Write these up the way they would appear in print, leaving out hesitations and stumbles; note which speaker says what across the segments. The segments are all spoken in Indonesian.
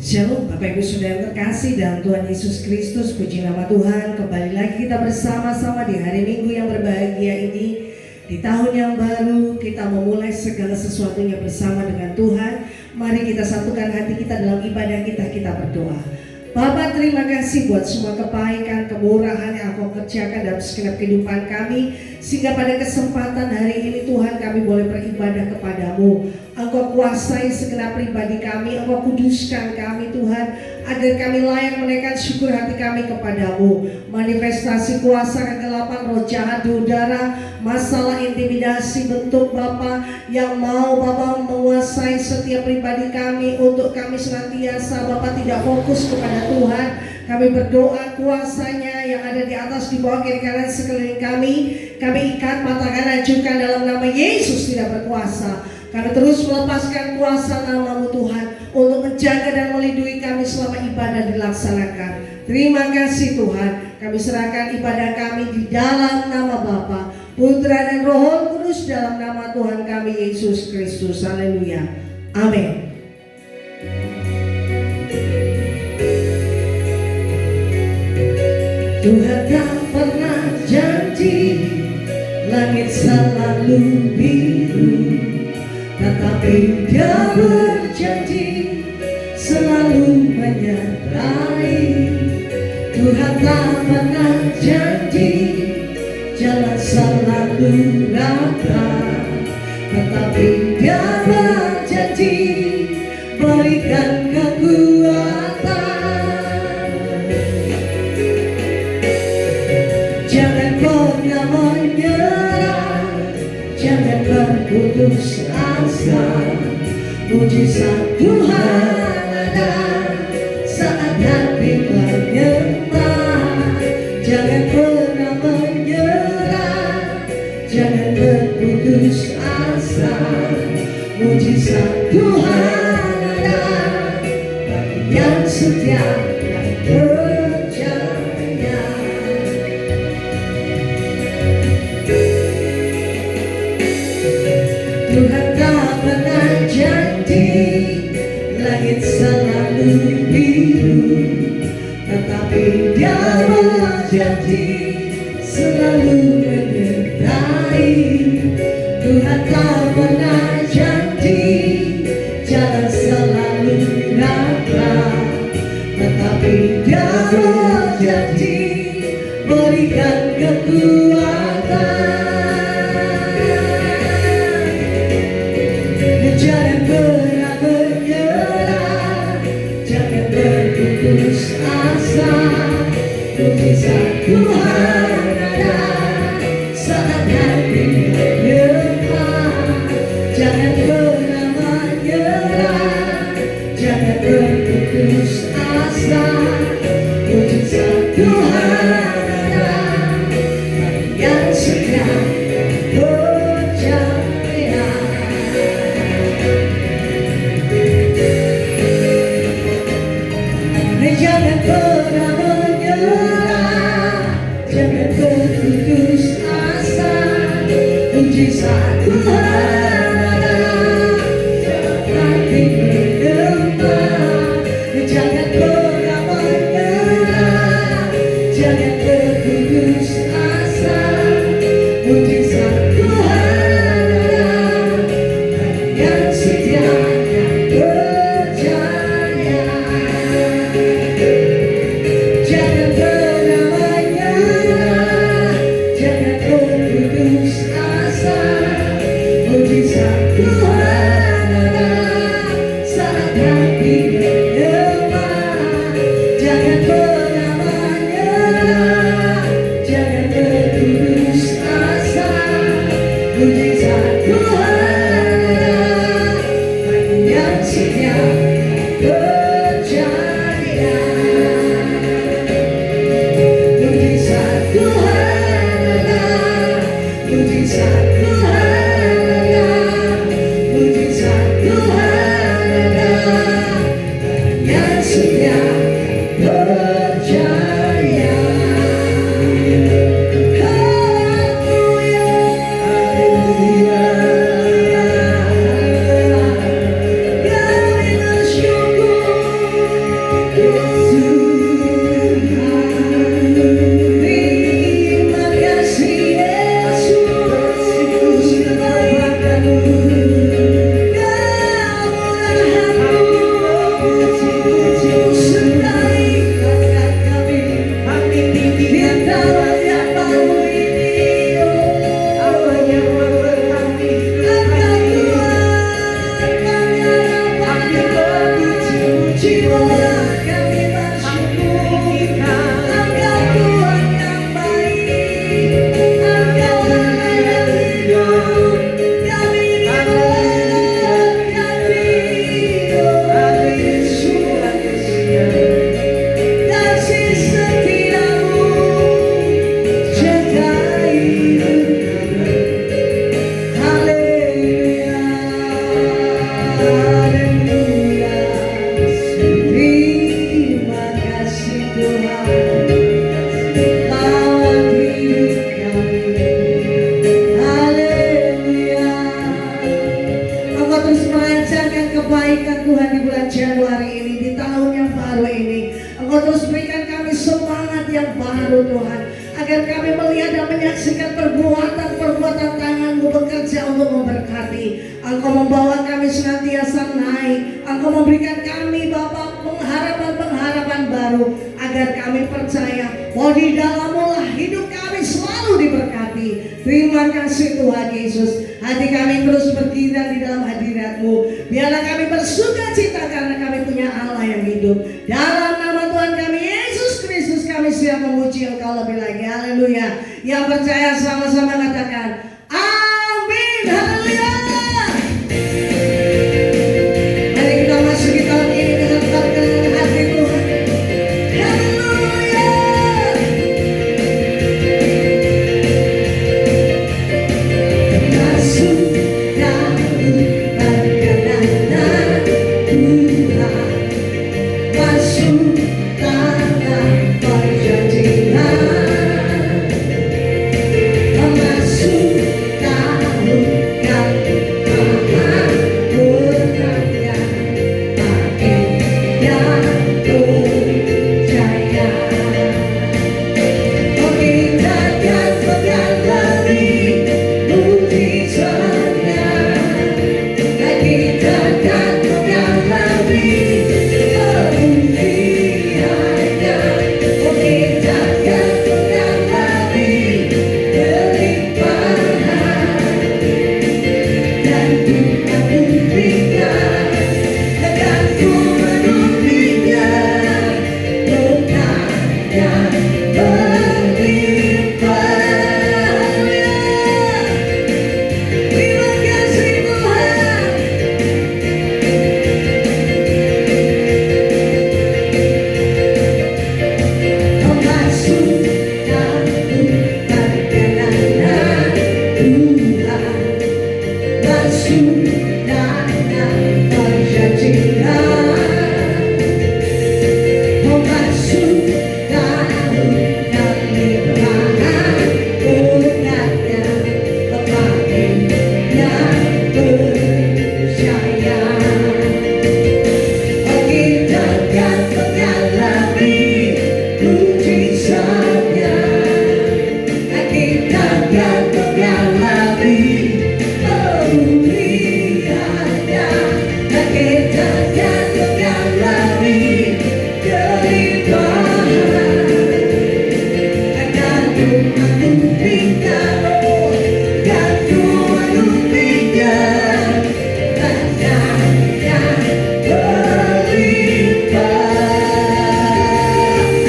Speaker 1: Shalom Bapak Ibu Saudara terkasih dalam Tuhan Yesus Kristus, puji nama Tuhan. Kembali lagi kita bersama-sama di hari Minggu yang berbahagia ini. Di tahun yang baru kita memulai segala sesuatunya bersama dengan Tuhan. Mari kita satukan hati kita dalam ibadah kita berdoa. Bapa, terima kasih buat semua kebaikan, kemurahan yang Engkau kerjakan dalam segenap kehidupan kami, sehingga pada kesempatan hari ini Tuhan kami boleh beribadah kepadamu. Engkau kuasai segenap pribadi kami, Engkau kuduskan kami Tuhan, agar kami layak menaikkan syukur hati kami kepadamu. Manifestasi kuasa kegelapan, roh jahat di udara, masalah intimidasi bentuk Bapa yang mau Bapa menguasai setiap pribadi kami, untuk kami senantiasa Bapa tidak fokus kepada Tuhan. Kami berdoa kuasanya yang ada di atas, di bawah, kiri kanan sekeliling kami ikat, matakan, hancurkan dalam nama Yesus tidak berkuasa. Kami terus melepaskan kuasa nama-Mu Tuhan untuk menjaga dan melindungi kami selama ibadah dilaksanakan. Terima kasih Tuhan, kami serahkan ibadah kami di dalam nama Bapa, Putra dan Roh Kudus, dalam nama Tuhan kami Yesus Kristus. Haleluya. Amin. Tuhan tak pernah janji langit selalu biru, tetapi Dia berjanji selalu menyertai. Tuhan tak pernah janji jalan selalu rata, tetapi Dia berjanji berikan kekuatan. Jangan pernah menyerah, jangan berputus asa. Mujizat Tuhan ada saat hati menyembah. Jangan pernah menyerah, jangan berputus asa. Mujizat Tuhan ada bagi yang setia dan percaya. Tuhan tak pernah janji langit selalu biru, tetapi Dia berjanji selalu menyertai. Tuhan tak pernah janji jalan selalu rata, tetapi Dia berjanji berikan kekuatan. Jangan pernah menyerah, jangan berputus asa. Mujizat Tuhan ada saat hati menyembah. Jangan pernah menyerah, jangan berputus asa. Mujizat Tuhan ada bagi yang setia percaya. Jangan pernah menyerah, jangan berputus asa. Mujizat Tuhan ada saat hati menyembah. Jangan pernah menyerah, jangan berputus asa. Mujizat Tuhan ada bagi yang setia percaya. Jangan pernah menyerah, jangan berputus asa. Mujizat Tuhan ada saat hati menyembah. Jangan pernah menyerah, jangan berputus asa. Mujizat Tuhan ada bagi yang setia percaya. Mujizat Tuhan ada, mujizat Tuhan ada, mujizat Tuhan ada bagi yang setia percaya. Haleluya, haleluya. yang baru Tuhan. Agar kami melihat dan menyaksikan perbuatan-perbuatan tangan-Mu bekerja untuk memberkati. Engkau membawa kami senantiasa naik. Engkau memberikan kami Bapa pengharapan-pengharapan baru. Agar kami percaya bahwa di dalam-Mu lah hidup kami selalu diberkati. Terima kasih Tuhan Yesus. Hati kami terus bergirang di dalam hadirat-Mu. Biarlah kami bersuka cita karena kami punya Allah yang hidup. Dalam nama Tuhan kami Yesus Kristus kami siap memuji Engkau lebih lagi. Haleluya. Yang percaya sama-sama katakan amin. Haleluya. Mari kita masuki tahun ini dengan perkenan hati Tuhan. Haleluya. Masuk dalam perkenan Tuhan. Masuk dalam perjanjian. Masuk dalam yang maha berkarya. Bagi yang percaya. Oh kita akan mengalami mujizatnya. Kita akan mengalami kemuliaannya. Oh kita akan mengalami kelimpahan. Dan ku menupinya, dan ku menupinya berkat yang berlimpah. Terima kasih Tuhan. Masuk dalam perkenan Tuhan. Masuk dalam perjanjian. Masuk dalam kelimpahan berkatnya. Bagi yang percaya. Kita akan mengalami mujizatnya. Kita akan mengalami kemuliaannya. Kita akan mengalami kelimpahan. Akan ku menupinya, akan ku menupinya berkat yang berlimpah.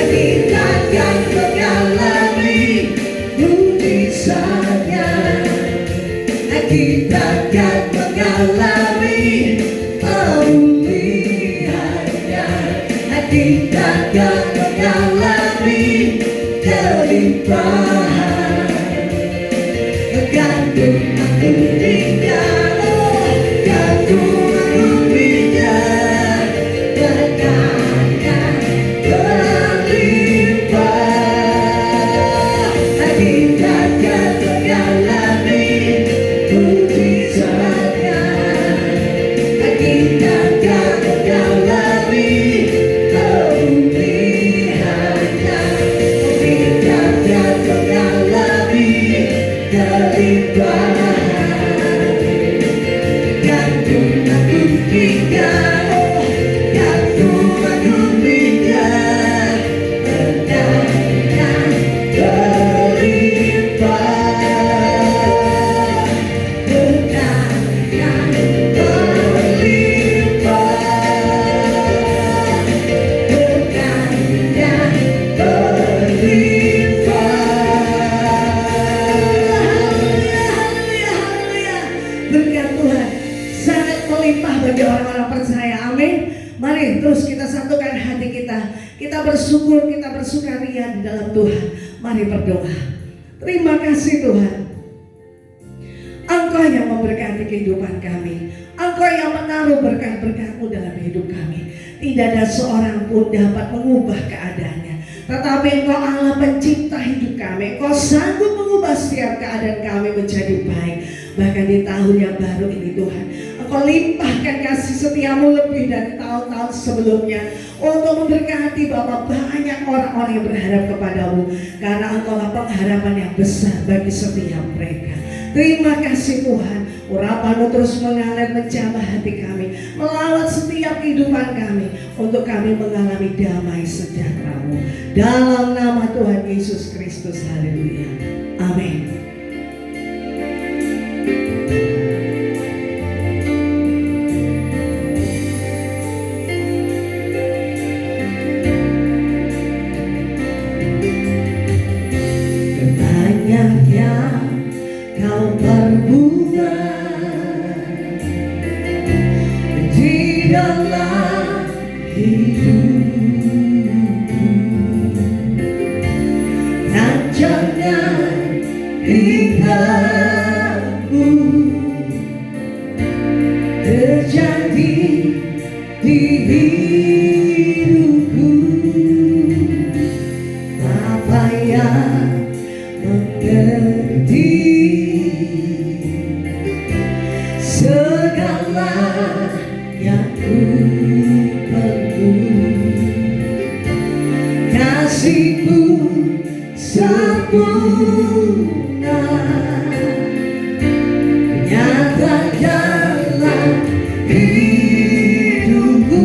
Speaker 1: Kita akan mengalami mujizatnya. Kita akan mengalami kemuliaannya. Kita akan mengalami kelimpahan. Akan ku menupinya, akan ku menupinya berkat yang berlimpah. Kita akan mengalami mujizatnya. Kita akan mengalami kemuliaannya. Kita akan mengalami kelimpahan. Kan ku menupinya, kan ku menupinya berkat yang berlimpah. Berkat yang berlimpah. Berkat yang berlimpah. Berkat Tuhan sangat melimpah bagi orang-orang percaya. Amin. Mari terus kita satukan hati kita. Kita bersyukur, kita bersukaria di dalam Tuhan. Mari berdoa. Terima kasih Tuhan. Engkau yang memberkati kehidupan kami. Engkau yang menaruh berkat-berkat-Mu dalam hidup kami. Tidak ada seorang pun dapat mengubah keadaannya. Tetapi Engkau Allah pencipta hidup kami. Engkau sanggup mengubah setiap keadaan kami menjadi baik. Bahkan di tahun yang baru ini Tuhan, Engkau limpahkan kasih setiamu lebih dari tahun-tahun sebelumnya, untuk memberkati Bapa banyak orang-orang yang berharap kepadamu, karena Engkau lah pengharapan yang besar bagi setiap mereka. Terima kasih Tuhan, urapan-Mu terus mengalir menjamah hati kami, melawat setiap kehidupan kami, untuk kami mengalami damai sejahtera-Mu. Dalam nama Tuhan Yesus Kristus, haleluya, amin. Kau berbuat di dalam hidupku, dan jangan hinggamu terjadi di hidupku. Apa yang mengerti segala yang ku perlu, kasih-Mu sempurna nyata dalam hidupku.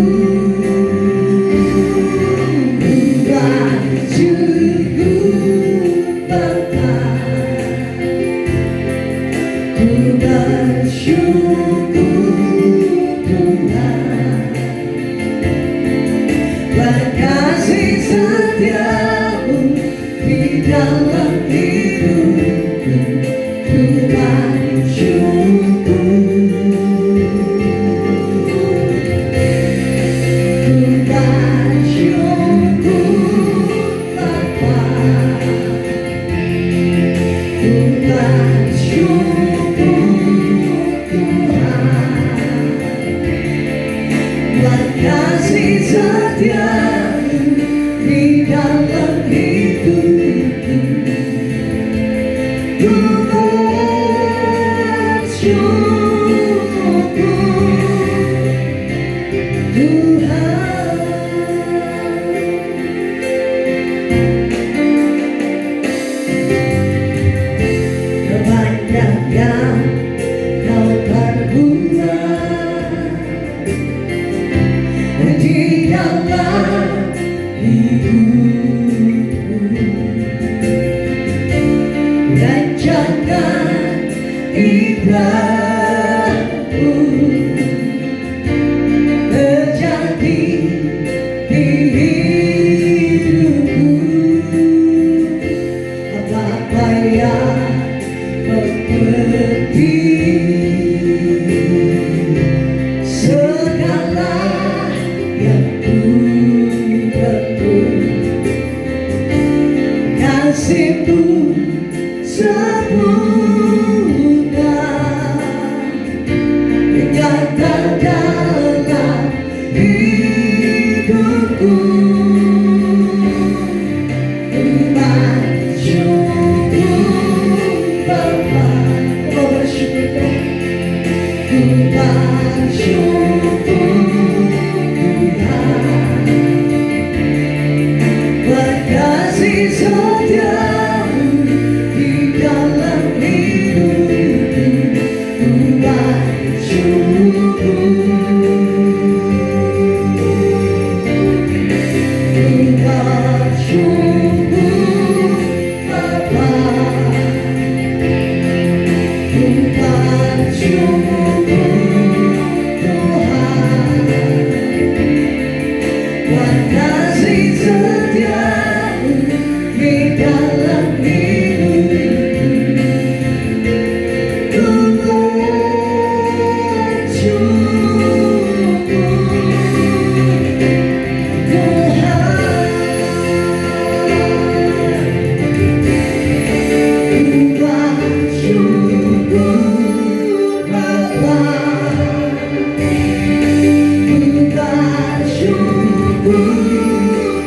Speaker 1: Kasih setiamu di dalam hidupku, ku bersyukur Tuhan. Kebanyakan kau berbuat di dalam hidupku, dan jangan ibadahmu terjadi di hidupku. Apa yang mengerti segala yang ku perlu, kasih-Mu sempurna nyata dalam hidupku. Bersyukur Bapa, oh bersyukur, ku bersyukur kasih setiamu di dalam hidupku, ku bersyukur, ku bersyukur Bapa, ku bersyukur Tuhan, kasih setiamu di dalam hidupku, ku bersyukur Tuhan, ku bersyukur Bapa, ku bersyukur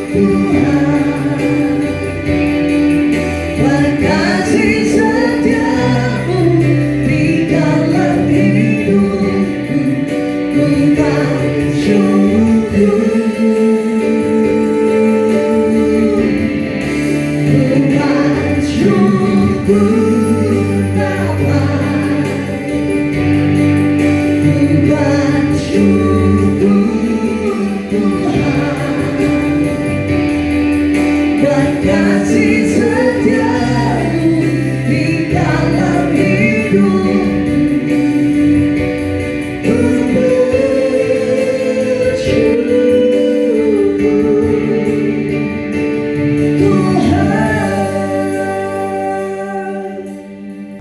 Speaker 1: Tuhan,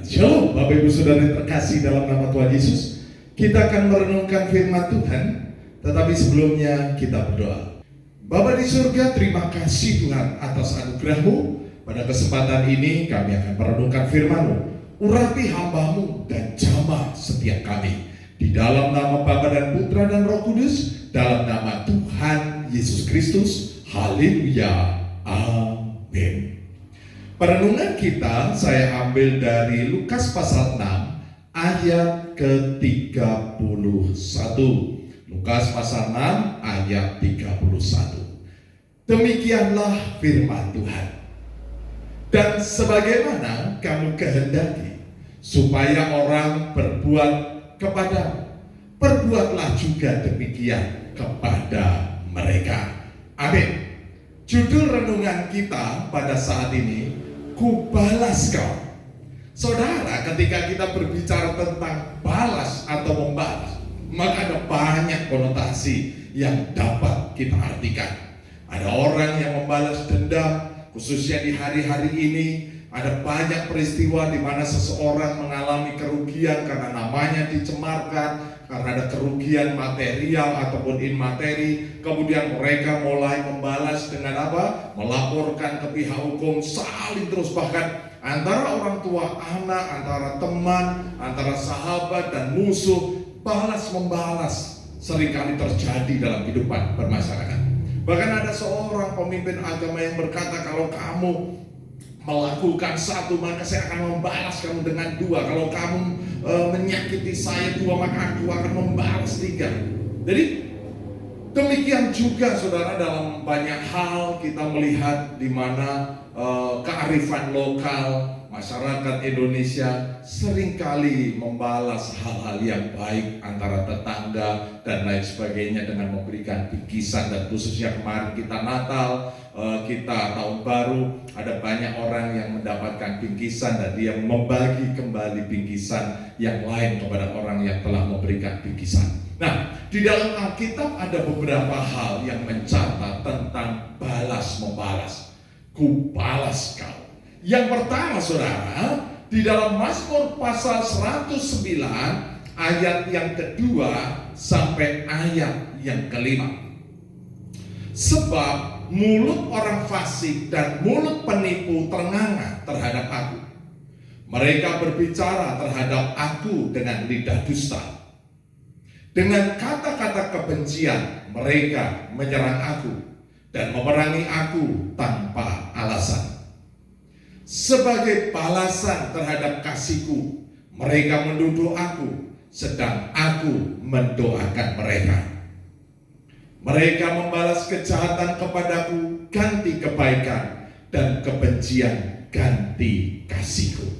Speaker 2: Shalom Bapak Ibu Saudara yang terkasih dalam nama Tuhan Yesus. Kita akan merenungkan firman Tuhan, tetapi sebelumnya kita berdoa. Bapa di surga, terima kasih Tuhan atas anugerah-Mu. Pada kesempatan ini kami akan merenungkan firman-Mu. Urapi hamba-Mu dan jamah setiap kami. Di dalam nama Bapa dan Putra dan Roh Kudus, dalam nama Tuhan Yesus Kristus. Haleluya. Amin. Perenungan kita saya ambil dari Lukas pasal 6 ayat ke-31. Lukas pasal 6 ayat 31. Demikianlah firman Tuhan. Dan sebagaimana kamu kehendaki supaya orang berbuat kepadamu, perbuatlah juga demikian kepada mereka. Amin. Judul renungan kita pada saat ini, ku balas kau. Saudara, ketika kita berbicara tentang balas atau membalas, maka ada banyak konotasi yang dapat kita artikan. Ada orang yang membalas dendam, khususnya di hari-hari ini. Ada banyak peristiwa di mana seseorang mengalami kerugian karena namanya dicemarkan, karena ada kerugian material ataupun imateri. Kemudian mereka mulai membalas dengan apa? Melaporkan ke pihak hukum, saling terus, bahkan antara orang tua anak, antara teman, antara sahabat dan musuh, balas-membalas seringkali terjadi dalam kehidupan bermasyarakat. Bahkan ada seorang pemimpin agama yang berkata, kalau kamu melakukan satu, maka saya akan membalas kamu dengan dua. Kalau kamu menyakiti saya dua, maka aku akan membalas tiga. Jadi demikian juga saudara, dalam banyak hal kita melihat di mana kearifan lokal masyarakat Indonesia seringkali membalas hal-hal yang baik antara tetangga dan lain sebagainya dengan memberikan bingkisan. Dan khususnya kemarin kita Natal, kita Tahun Baru, ada banyak orang yang mendapatkan bingkisan dan dia membagi kembali bingkisan yang lain kepada orang yang telah memberikan bingkisan. Nah, di dalam Alkitab ada beberapa hal yang mencatat tentang balas-membalas. Ku balas kau. Yang pertama saudara, di dalam Mazmur pasal 109 ayat yang kedua sampai ayat yang kelima. Sebab mulut orang fasik dan mulut penipu ternganga terhadap aku. Mereka berbicara terhadap aku dengan lidah dusta. Dengan kata-kata kebencian mereka menyerang aku dan memerangi aku tanpa alasan. Sebagai balasan terhadap kasihku, mereka menuduh aku, sedang aku mendoakan mereka. Mereka membalas kejahatan kepadaku, ganti kebaikan, dan kebencian ganti kasihku.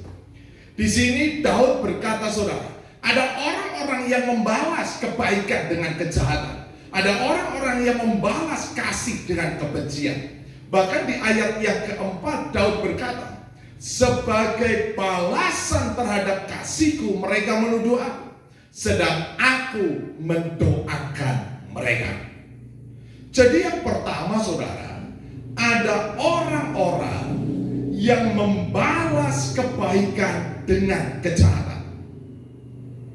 Speaker 2: Di sini Daud berkata, saudara, ada orang-orang yang membalas kebaikan dengan kejahatan. Ada orang-orang yang membalas kasih dengan kebencian. Bahkan di ayat yang keempat Daud berkata, sebagai balasan terhadap kasihku mereka menuduh aku, sedang aku mendoakan mereka. Jadi yang pertama saudara, ada orang-orang yang membalas kebaikan dengan kejahatan.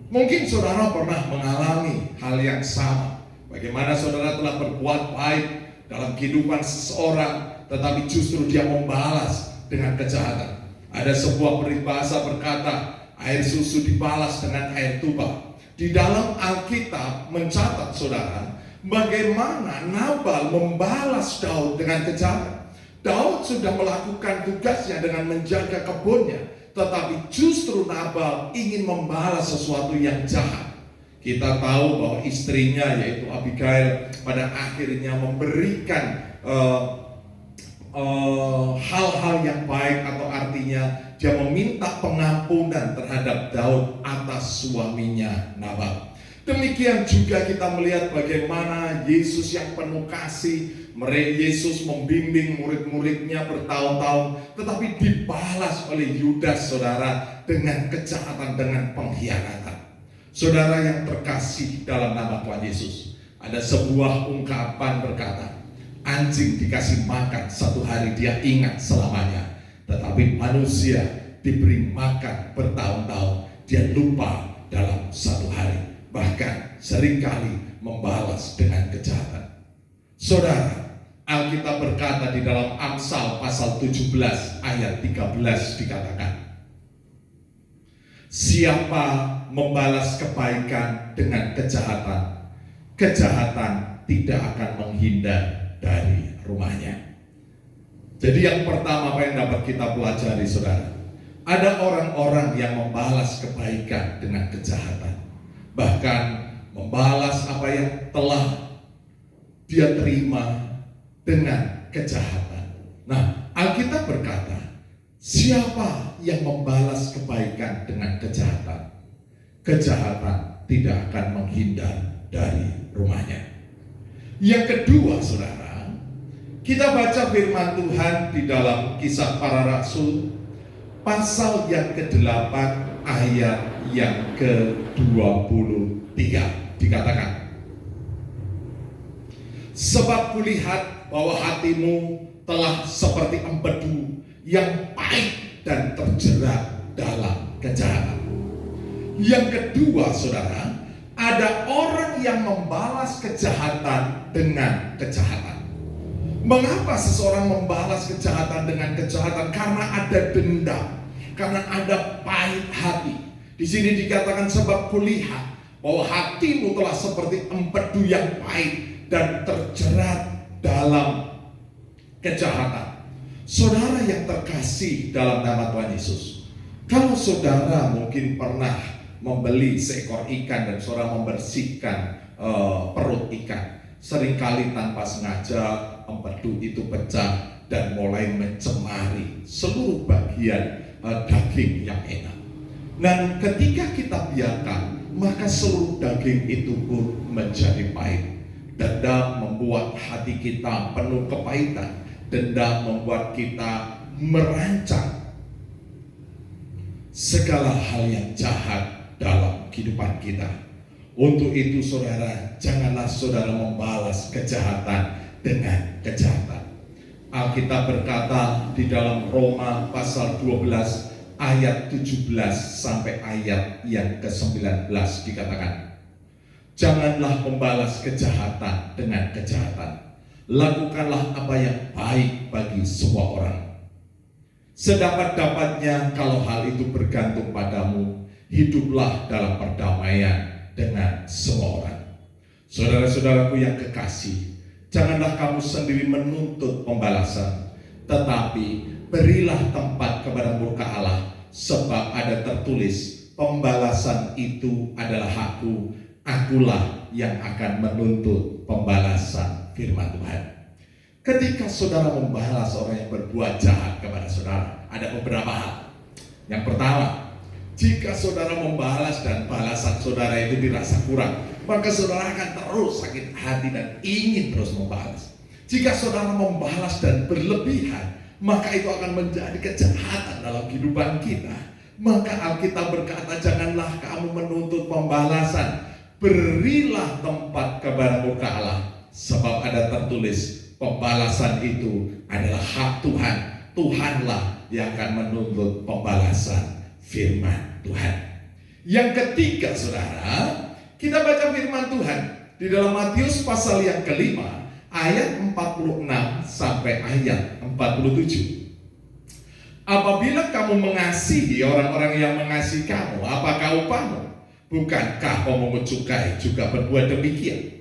Speaker 2: Mungkin saudara pernah mengalami hal yang sama. Bagaimana saudara telah berbuat baik dalam kehidupan seseorang, tetapi justru dia membalas dengan kejahatan. Ada sebuah peribahasa berkata, air susu dibalas dengan air tuba. Di dalam Alkitab mencatat saudara, bagaimana Nabal membalas Daud dengan kejahatan. Daud sudah melakukan tugasnya dengan menjaga kebunnya, tetapi justru Nabal ingin membalas sesuatu yang jahat. Kita tahu bahwa istrinya yaitu Abigail pada akhirnya memberikan hal-hal yang baik, atau artinya artinya dia meminta pengampunan terhadap Daud atas suaminya Nabal. Demikian juga kita melihat bagaimana Yesus yang penuh kasih, Yesus membimbing murid-muridnya bertahun-tahun, tetapi dibalas oleh Yudas, saudara, dengan kejahatan, dengan pengkhianatan. Saudara yang terkasih dalam nama Tuhan Yesus, ada sebuah ungkapan berkata, anjing dikasih makan satu hari dia ingat selamanya, tetapi manusia diberi makan bertahun-tahun dia lupa dalam satu hari. Bahkan seringkali membalas dengan kejahatan. Saudara, Alkitab berkata di dalam Amsal pasal 17 ayat 13 dikatakan, siapa membalas kebaikan dengan kejahatan, kejahatan tidak akan menghindar dari rumahnya. Jadi yang pertama apa yang dapat kita pelajari, saudara, ada orang-orang yang membalas kebaikan dengan kejahatan, bahkan membalas apa yang telah dia terima dengan kejahatan. Nah, Alkitab berkata, siapa yang membalas kebaikan dengan kejahatan, kejahatan tidak akan menghindar dari rumahnya. Yang kedua, saudara, kita baca firman Tuhan di dalam Kisah Para Rasul pasal yang ke-8 ayat yang ke-23 dikatakan, sebab kulihat bahwa hatimu telah seperti empedu yang pahit dan terjerat dalam kejahatan. Yang kedua, saudara, ada orang yang membalas kejahatan dengan kejahatan. Mengapa seseorang membalas kejahatan dengan kejahatan? Karena ada dendam, karena ada pahit hati. Di sini dikatakan sebab kulihat bahwa hatimu telah seperti empedu yang pahit dan terjerat dalam kejahatan. Saudara yang terkasih dalam nama Tuhan Yesus, kalau saudara mungkin pernah membeli seekor ikan dan saudara membersihkan perut ikan, seringkali tanpa sengaja empedu itu pecah dan mulai mencemari seluruh bagian daging yang enak. Dan ketika kita biarkan, maka seluruh daging itu pun menjadi pahit. Dendam membuat hati kita penuh kepahitan. Dendam membuat kita merancang segala hal yang jahat dalam kehidupan kita. Untuk itu, saudara, janganlah saudara membalas kejahatan dengan kejahatan. Alkitab berkata di dalam Roma pasal 12 ayat 17 sampai ayat yang ke-19 dikatakan, janganlah membalas kejahatan dengan kejahatan. Lakukanlah apa yang baik bagi semua orang. Sedapat-dapatnya kalau hal itu bergantung padamu, hiduplah dalam perdamaian dengan semua orang. Saudara-saudaraku yang kekasih, janganlah kamu sendiri menuntut pembalasan, tetapi berilah tempat kepada murka Allah, sebab ada tertulis, pembalasan itu adalah hakku, akulah yang akan menuntut pembalasan, firman Tuhan. Ketika saudara membalas orang yang berbuat jahat kepada saudara, ada beberapa hal. Yang pertama, jika saudara membalas dan balasan saudara itu dirasa kurang, maka saudara akan terus sakit hati dan ingin terus membalas. Jika saudara membalas dan berlebihan, maka itu akan menjadi kejahatan dalam kehidupan kita. Maka Alkitab berkata, janganlah kamu menuntut pembalasan, berilah tempat kepada murka Allah, sebab ada tertulis, pembalasan itu adalah hak Tuhan. Tuhanlah yang akan menuntut pembalasan, firman Tuhan. Yang ketiga, saudara, kita baca firman Tuhan di dalam Matius pasal yang kelima ayat 46 sampai ayat 47. Apabila kamu mengasihi orang-orang yang mengasihi kamu, apakah upahmu? Bukankah pemungut cukai juga berbuat demikian?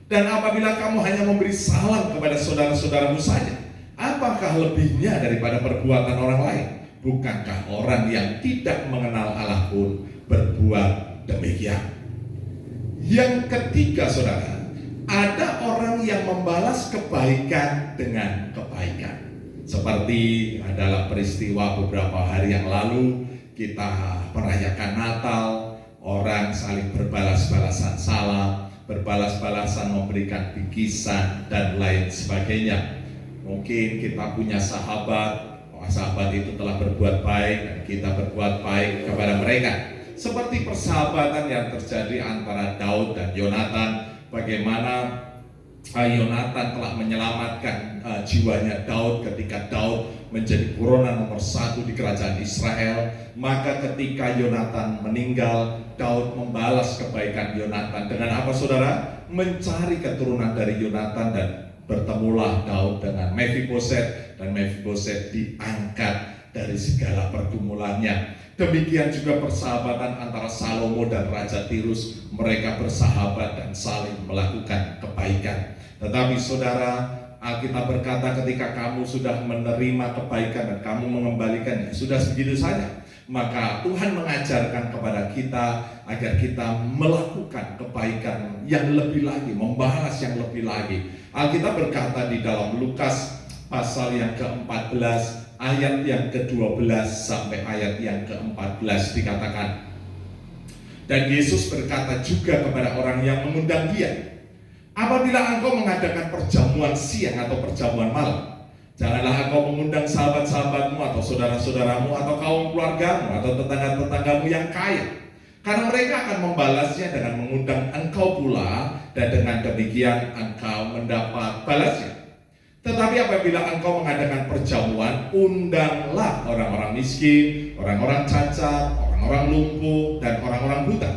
Speaker 2: Dan apabila kamu hanya memberi salam kepada saudara-saudaramu saja, apakah lebihnya daripada perbuatan orang lain? Bukankah orang yang tidak mengenal Allah pun berbuat demikian? Yang ketiga, saudara, ada orang yang membalas kebaikan dengan kebaikan. Seperti adalah peristiwa beberapa hari yang lalu kita merayakan Natal, orang saling berbalas-balasan salam, berbalas-balasan memberikan bingkisan dan lain sebagainya. Mungkin kita punya sahabat, sahabat itu telah berbuat baik dan kita berbuat baik kepada mereka. Seperti persahabatan yang terjadi antara Daud dan Yonatan, bagaimana Yonatan telah menyelamatkan jiwanya Daud ketika Daud menjadi buronan nomor 1 di kerajaan Israel. Maka ketika Yonatan meninggal, Daud membalas kebaikan Yonatan dengan apa, saudara? Mencari keturunan dari Yonatan, dan bertemulah Daud dengan Mephiboset, dan Mephiboset diangkat dari segala pergumulannya. Demikian juga persahabatan antara Salomo dan Raja Tirus. Mereka bersahabat dan saling melakukan kebaikan. Tetapi saudara, Alkitab berkata ketika kamu sudah menerima kebaikan dan kamu mengembalikannya, sudah segitu saja. Maka Tuhan mengajarkan kepada kita agar kita melakukan kebaikan yang lebih lagi, membalas yang lebih lagi. Alkitab berkata di dalam Lukas pasal yang ke-14 ayat yang ke-12 sampai ayat yang ke-14 dikatakan, dan Yesus berkata juga kepada orang yang mengundang dia, apabila engkau mengadakan perjamuan siang atau perjamuan malam, janganlah engkau mengundang sahabat-sahabatmu atau saudara-saudaramu atau kaum keluargamu atau tetangga-tetanggamu yang kaya, karena mereka akan membalasnya dengan mengundang engkau pula, dan dengan demikian engkau mendapat balasnya. Tetapi apabila engkau mengadakan perjamuan, undanglah orang-orang miskin, orang-orang cacat, orang-orang lumpuh, dan orang-orang buta.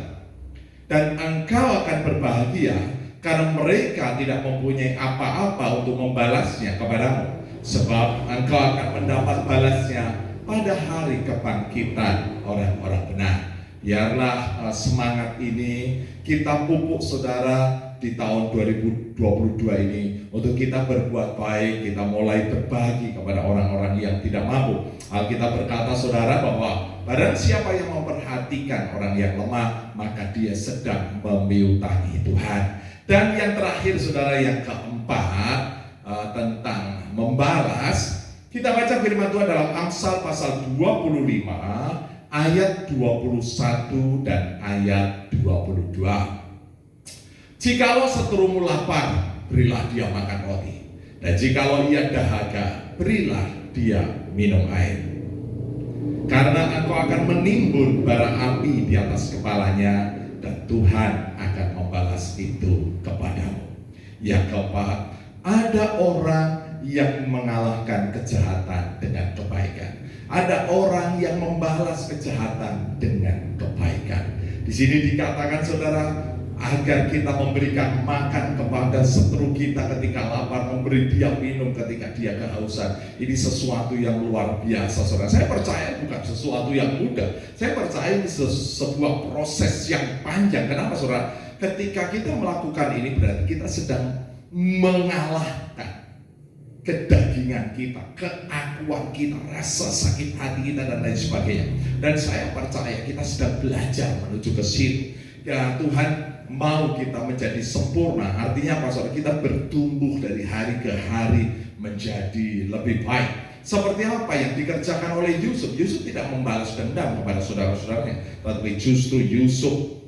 Speaker 2: Dan engkau akan berbahagia, karena mereka tidak mempunyai apa-apa untuk membalasnya kepadamu. Sebab engkau akan mendapat balasnya pada hari kebangkitan orang-orang benar. Biarlah semangat ini kita pupuk, saudara, di tahun 2022 ini, untuk kita berbuat baik, kita mulai berbagi kepada orang-orang yang tidak mampu. Alkitab berkata, saudara, bahwa barang siapa yang memperhatikan orang yang lemah, maka dia sedang memiutangi Tuhan. Dan yang terakhir, saudara, yang keempat, tentang membalas, kita baca firman Tuhan dalam Amsal pasal 25 ayat 21 dan ayat 22. Jikalau seterumu lapar, berilah dia makan roti, dan jikalau ia dahaga, berilah dia minum air. Karena engkau akan menimbun bara api di atas kepalanya, dan Tuhan akan membalas itu kepadamu. Yang keempat, ada orang yang mengalahkan kejahatan dengan kebaikan. Ada orang yang membalas kejahatan dengan kebaikan. Di sini dikatakan, saudara, agar kita memberikan makan kepada seteru kita ketika lapar, memberi dia minum ketika dia kehausan. Ini sesuatu yang luar biasa, saudara. Saya percaya bukan sesuatu yang mudah. Saya percaya ini sebuah proses yang panjang. Kenapa, saudara? Ketika kita melakukan ini, berarti kita sedang mengalahkan kedagingan kita, keakuan kita, rasa sakit hati kita, dan lain sebagainya. Dan saya percaya kita sedang belajar menuju ke situ. Ya, Tuhan mau kita menjadi sempurna. Artinya apa, saudara? Kita bertumbuh dari hari ke hari menjadi lebih baik. Seperti apa yang dikerjakan oleh Yusuf. Yusuf tidak membalas dendam kepada saudara-saudaranya, tetapi justru Yusuf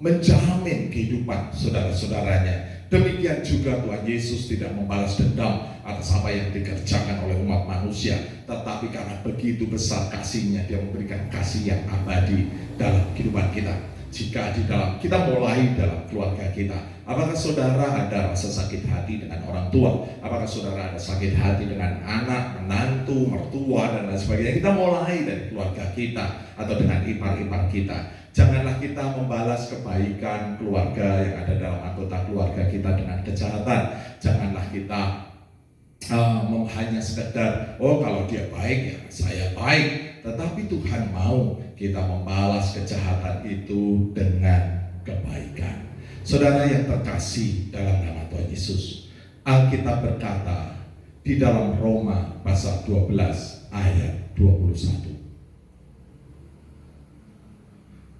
Speaker 2: menjamin kehidupan saudara-saudaranya. Demikian juga Tuhan Yesus tidak membalas dendam atas apa yang dikerjakan oleh umat manusia, tetapi karena begitu besar kasih-Nya, Dia memberikan kasih yang abadi dalam kehidupan kita. Jika di dalam kita mulai dalam keluarga kita, apakah saudara ada rasa sakit hati dengan orang tua? Apakah saudara ada sakit hati dengan anak, menantu, mertua, dan lain sebagainya? Kita mulai dari keluarga kita atau dengan ipar-ipar kita. Janganlah kita membalas kebaikan keluarga yang ada dalam anggota keluarga kita dengan kejahatan. Janganlah kita hanya sekedar, oh kalau dia baik ya saya baik. Tetapi Tuhan mau kita membalas kejahatan itu dengan kebaikan. Saudara yang terkasih dalam nama Tuhan Yesus, Alkitab berkata di dalam Roma pasal 12 ayat 21.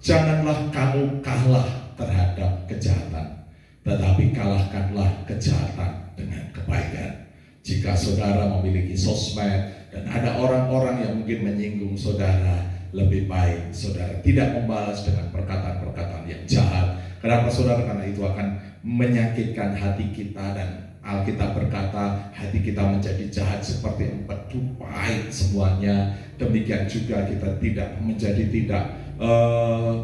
Speaker 2: Janganlah kamu kalah terhadap kejahatan, tetapi kalahkanlah kejahatan dengan kebaikan. Jika saudara memiliki sosmed dan ada orang-orang yang mungkin menyinggung saudara, lebih baik saudara tidak membalas dengan perkataan-perkataan yang jahat. Kenapa saudara? Karena itu akan menyakitkan hati kita, dan Alkitab berkata hati kita menjadi jahat seperti empedu, pahit semuanya. Demikian juga kita tidak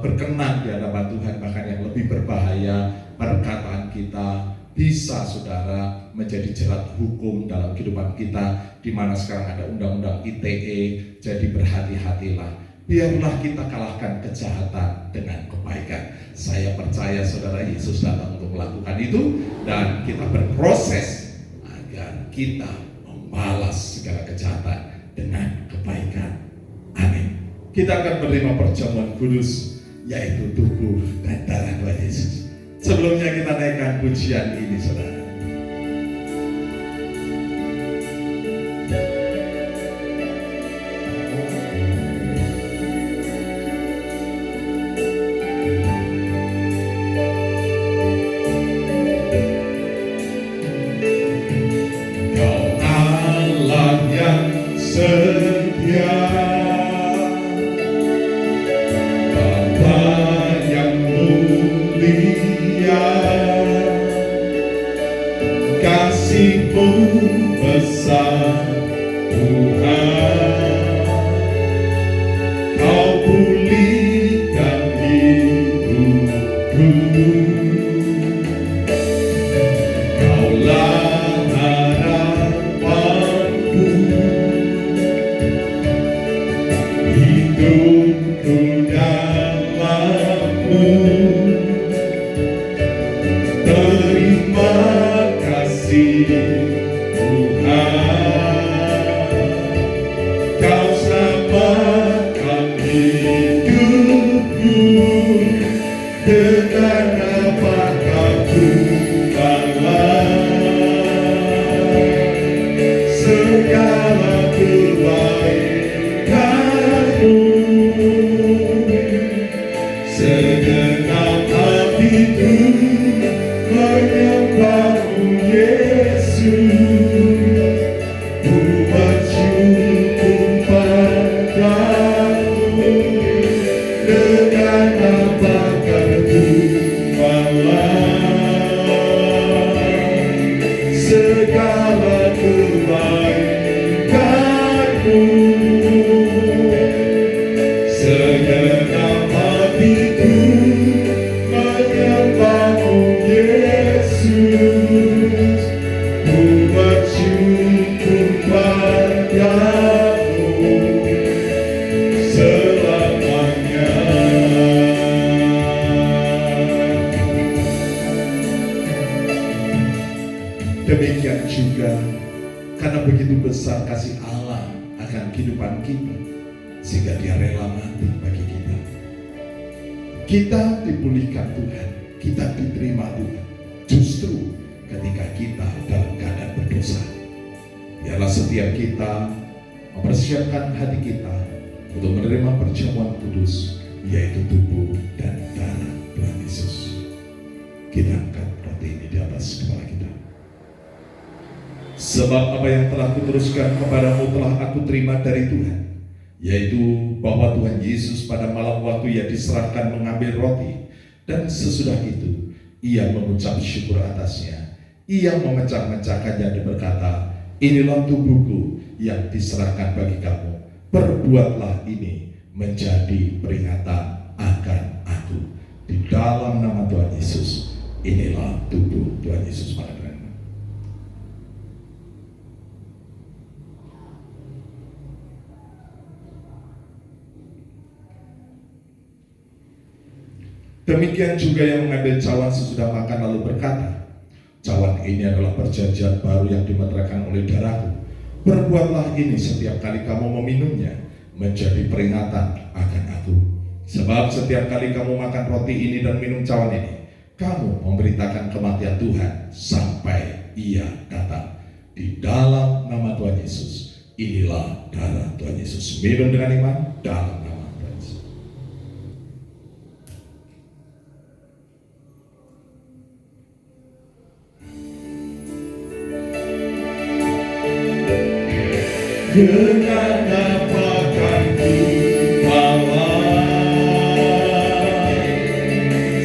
Speaker 2: berkenan di hadapan Tuhan. Bahkan yang lebih berbahaya, perkataan kita bisa saudara menjadi jerat hukum dalam kehidupan kita, di mana sekarang ada undang-undang ITE. Jadi berhati-hatilah. Biarlah kita kalahkan kejahatan dengan kebaikan. Saya percaya saudara, Yesus datang untuk melakukan itu, dan kita berproses agar kita membalas segala kejahatan dengan kebaikan. Amin. Kita akan menerima perjamuan kudus, yaitu tubuh dan darah Tuhan Yesus. Sebelumnya kita naikkan pujian ini saudara. Demikian juga karena begitu besar kasih Allah akan kehidupan kita, sehingga Dia rela mati bagi kita. Kita dipulihkan Tuhan, kita diterima Tuhan, justru ketika kita dalam keadaan berdosa. Biarlah setiap kita mempersiapkan hati kita untuk menerima perjamuan kudus, yaitu tubuh dan darah Tuhan Yesus. Kita angkat roti ini di atas kepala kita. Sebab apa yang telah kuteruskan kepadamu telah aku terima dari Tuhan, yaitu bahwa Tuhan Yesus pada malam waktu Ia diserahkan mengambil roti, dan sesudah itu Ia mengucap syukur atasnya. Ia memecah-mecahkannya dan berkata, inilah tubuhku yang diserahkan bagi kamu. Perbuatlah ini menjadi peringatan akan aku. Di dalam nama Tuhan Yesus, inilah tubuh Tuhan Yesus pada hari. Demikian juga yang mengambil cawan sesudah makan lalu berkata, cawan ini adalah perjanjian baru yang dimeteraikan oleh darahku. Perbuatlah ini setiap kali kamu meminumnya menjadi peringatan akan aku. Sebab setiap kali kamu makan roti ini dan minum cawan ini, kamu memberitakan kematian Tuhan sampai Ia datang. Di dalam nama Tuhan Yesus, inilah darah Tuhan Yesus. Minum dengan iman dalam nama Tuhan Yesus. dengan apa kan ku bawa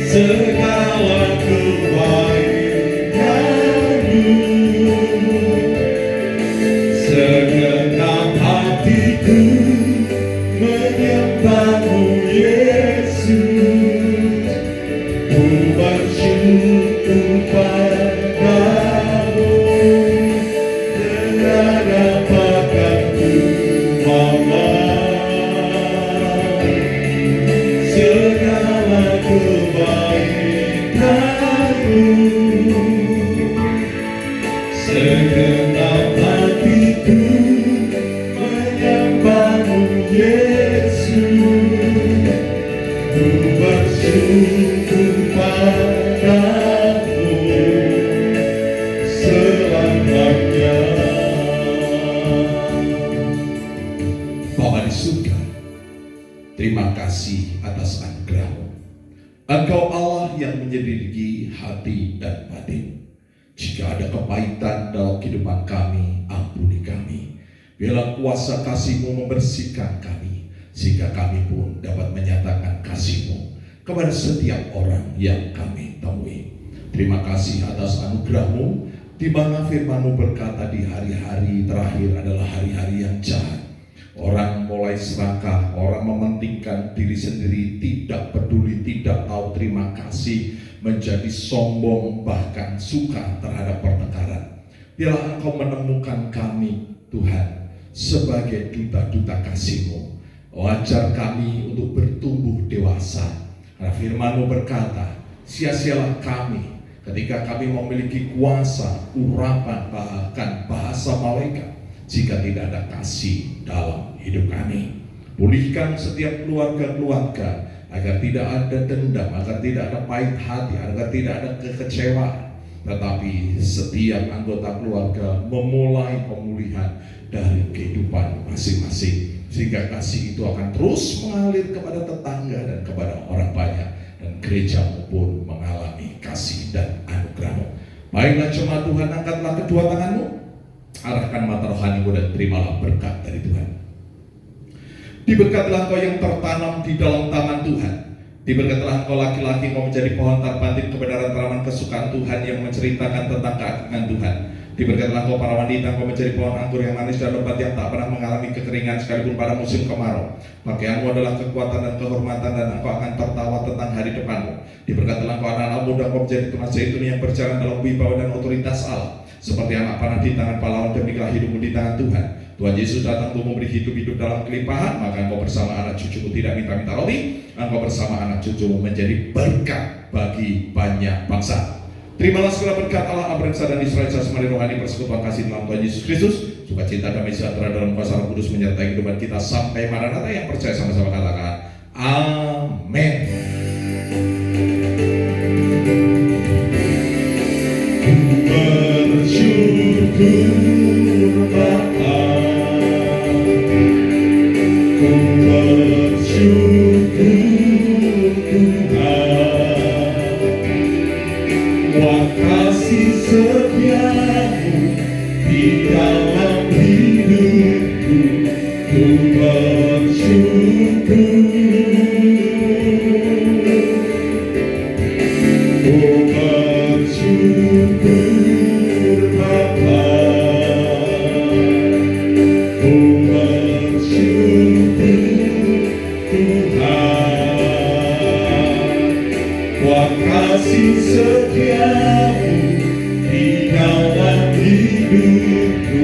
Speaker 2: segala kebaikan-Mu. Segenap hatiku menyembah-Mu Yesus, ku bersyukur padamu. Dengan apa kan ku bawa segala kebaikan-Mu. Segenap hatiku menyembah-Mu Yesus, ku bersyukur padamu selamanya. Bapa di surga, terima kasih atas anugerah-Mu. Engkau Allah yang menyelidiki hati dan batin. Jika ada kepahitan dalam kehidupan kami, ampuni kami. Biarlah kuasa kasih-Mu membersihkan kami, sehingga kami pun dapat menyatakan kasih-Mu kepada setiap orang yang kami temui. Terima kasih atas anugerah-Mu, di mana firman-Mu berkata di hari-hari terakhir adalah hari-hari yang jahat. Orang mulai serakah, orang mementingkan diri sendiri, tidak peduli, tidak tahu terima kasih, menjadi sombong, bahkan suka terhadap pertengkaran. Biarlah Engkau menemukan kami, Tuhan, sebagai duta-duta kasih-Mu. Ajar kami untuk bertumbuh dewasa. Karena firman-Mu berkata, sia-sialah kami ketika kami memiliki kuasa, urapan, bahkan bahasa malaikat, jika tidak ada kasih dalam hidup kami. Pulihkan setiap keluarga-keluarga, agar tidak ada dendam, agar tidak ada pahit hati, agar tidak ada kekecewaan. Tetapi setiap anggota keluarga memulai pemulihan dari kehidupan masing-masing, sehingga kasih itu akan terus mengalir kepada tetangga dan kepada orang banyak, dan gereja-Mu pun mengalami kasih dan anugerah-Mu. Baiklah jemaat Tuhan, angkatlah kedua tangan-Mu, arahkan mata rohani-Mu dan terimalah berkat dari Tuhan. Diberkatilah engkau yang tertanam di dalam taman Tuhan. Diberkatilah engkau laki-laki, engkau menjadi pohon terpantik kebenaran tanaman kesukaan Tuhan yang menceritakan tentang keagungan Tuhan. Diberkatilah engkau para wanita, engkau menjadi pohon anggur yang manis dan lebat yang tak pernah mengalami kekeringan sekalipun pada musim kemarau. Pakaianmu adalah kekuatan dan kehormatan, dan engkau akan tertawa tentang hari depanmu. Diberkatilah engkau anak-anak muda, engkau menjadi tunas zaitun yang berjalan dalam wibawa dan otoritas Allah. Seperti anak panah di tangan pahlawan, demikianlah hidupmu di tangan Tuhan. Tuhan Yesus datang untuk memberi hidup dalam kelimpahan, maka engkau bersama anak cucumu tidak minta-minta roti, engkau bersama anak cucumu menjadi berkat bagi banyak bangsa. Terimalah segala berkat Allah, Abraham, dan Israel, jasmani rohani, persekutuan kasih dalam Tuhan Yesus Kristus, sukacita damai sejahtera dalam kuasa Roh Kudus menyertai kehidupan kita sampai Maranatha. Yang percaya sama-sama katakan amin. Bersyukur Bapa, ku bersyukur Tuhan, buat kasih setiamu di dalam hidupku. Ku bersyukur, ku bersyukur Bapa, ku bersyukur Tuhan, buat kasih setiamu di dalam hidupku.